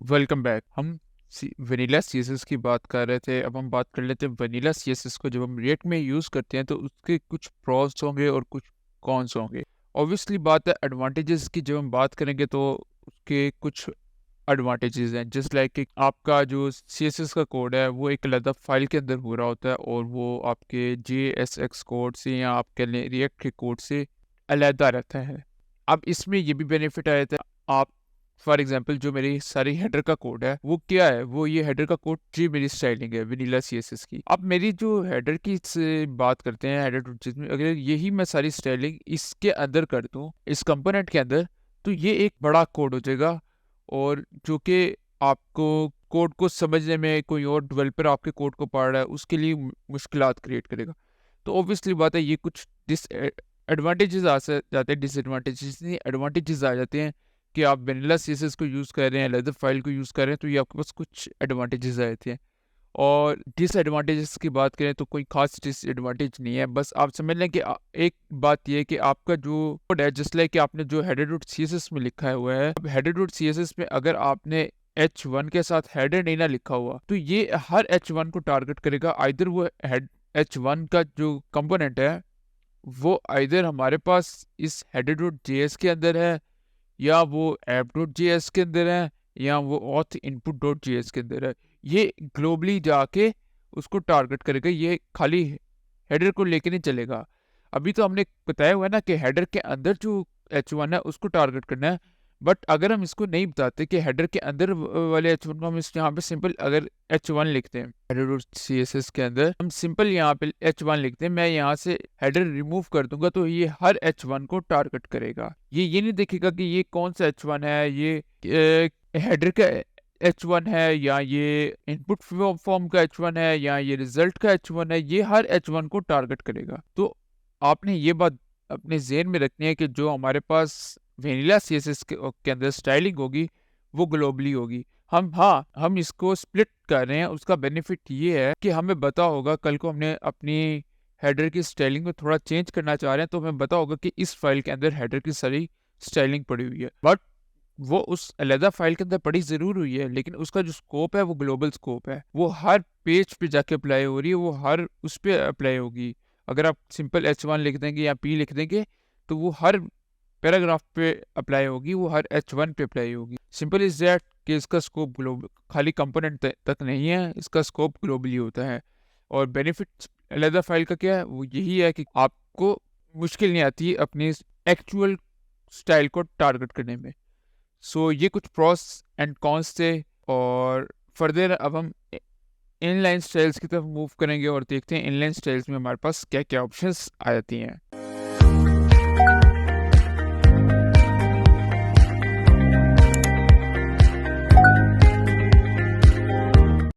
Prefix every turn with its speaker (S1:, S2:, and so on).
S1: Welcome back. हम vanilla CSS की बात कर रहे थे। अब हम बात कर लेते हैं वनीला सीएसएस को जब हम रिएक्ट में यूज़ करते हैं तो उसके कुछ प्रॉस होंगे और कुछ कॉन्स होंगे। ऑब्वियसली बात है एडवांटेजेस की, जब हम बात करेंगे तो उसके कुछ एडवांटेजेस हैं। जस्ट लाइक कि आपका जो सीएसएस का कोड है वो एक अलग फाइल के अंदर हो रहा होता है और वो आपके जेएसएक्स कोड से या आप कह लें रिएक्ट के कोड से अलहदा रहता है। अब इसमें ये भी बेनिफिट आया था, आप फॉर एग्जांपल जो मेरी सारी हेडर का कोड है वो क्या है, वो ये हेडर का कोड जी मेरी स्टाइलिंग है वनीला सीएसएस की। अब मेरी जो हेडर की से बात करते हैं हेडर टू में, अगर यही मैं सारी स्टाइलिंग इसके अंदर कर दूं इस कंपोनेंट के अंदर, तो ये एक बड़ा कोड हो जाएगा और जो कि आपको कोड को समझने में, कोई और डेवलपर आपके कोड को पढ़ रहा है उसके लिए मुश्किलात क्रिएट करेगा। तो ऑब्वियसली बात है ये कुछ डिस एडवांटेजेस जाते हैं, डिसएडवांटेजेस नहीं एडवांटेजेस आ जाते हैं कि आप वेनिला सीएसएस को यूज़ कर रहे हैं, लेदर फाइल को यूज़ कर रहे हैं, तो ये आपके पास कुछ एडवांटेजेस आए थे। और डिसएडवांटेजेस की बात करें तो कोई खास डिसएडवांटेज नहीं है, बस आप समझ लें कि एक बात ये है कि आपका जो कोड है, जस्ट लाइक कि आपने जो हेडर डॉट सीएसएस में लिखा हुआ है, अब हेडर डॉट सीएसएस में अगर आपने H1 के साथ हेडर नहीं ना लिखा हुआ तो ये हर H1 को टारगेट करेगा। आइदर वो H1 का जो कंपोनेंट है वो आइदर हमारे पास इस हेडर डॉट जेएस के अंदर है, या वो ऐप डॉट जेएस के अंदर है, या वो ऑथ इनपुट डॉट जेएस के अंदर है। ये ग्लोबली जाके उसको टारगेट करेगा, ये खाली हेडर को लेके नहीं चलेगा। अभी तो हमने बताया हुआ है ना कि हेडर के अंदर जो H1 है उसको टारगेट करना है, बट अगर हम इसको नहीं बताते कि हेडर के अंदर वाले H1 को, हम इस यहाँ पे सिंपल अगर H1 लिखते हैं हेडर डॉट CSS के अंदर, हम सिंपल यहाँ पे H1 लिखते हैं, मैं यहाँ से हेडर रिमूव कर दूंगा तो ये हर H1 को टारगेट करेगा। ये नहीं देखेगा कि ये कौन सा H1 है, ये हेडर का H1 है या ये इनपुट फॉर्म का H1 है या ये रिजल्ट का H1 है, ये हर H1 को टारगेट करेगा। तो आपने ये बात अपने जेहन में रखनी है कि जो हमारे पास वेनिला सीएसएस के अंदर स्टाइलिंग होगी वो ग्लोबली होगी। हम इसको स्प्लिट कर रहे हैं, उसका बेनिफिट ये है कि हमें पता होगा कल को हमने अपनी हेडर की स्टाइलिंग में थोड़ा चेंज करना चाह रहे हैं तो हमें पता होगा कि इस फाइल के अंदर हेडर की सारी स्टाइलिंग पड़ी हुई है, बट वो उस अलहदा फाइल के अंदर पड़ी जरूर हुई है, लेकिन उसका जो स्कोप है वो ग्लोबल स्कोप है, वो हर पेज पे जाके अप्लाई हो रही है, वो हर उस पर अप्लाई होगी। अगर आप सिंपल H1 लिख देंगे या P लिख देंगे तो वो हर पैराग्राफ पे अप्लाई होगी, वो हर H1 पे अप्लाई होगी। सिंपल इज दैट कि इसका स्कोप ग्लोबल, खाली कंपोनेंट तक नहीं है, इसका स्कोप ग्लोबली होता है। और बेनिफिट अलहदा फाइल का क्या है, वो यही है कि आपको मुश्किल नहीं आती अपनी एक्चुअल स्टाइल को टारगेट करने में। सो ये कुछ प्रोस एंड कॉन्स थे, और फर्दर अब हम इनलाइन स्टाइल्स की तरफ मूव करेंगे और देखते हैं इनलाइन स्टाइल्स में हमारे पास क्या क्या ऑप्शंस आ जाती हैं।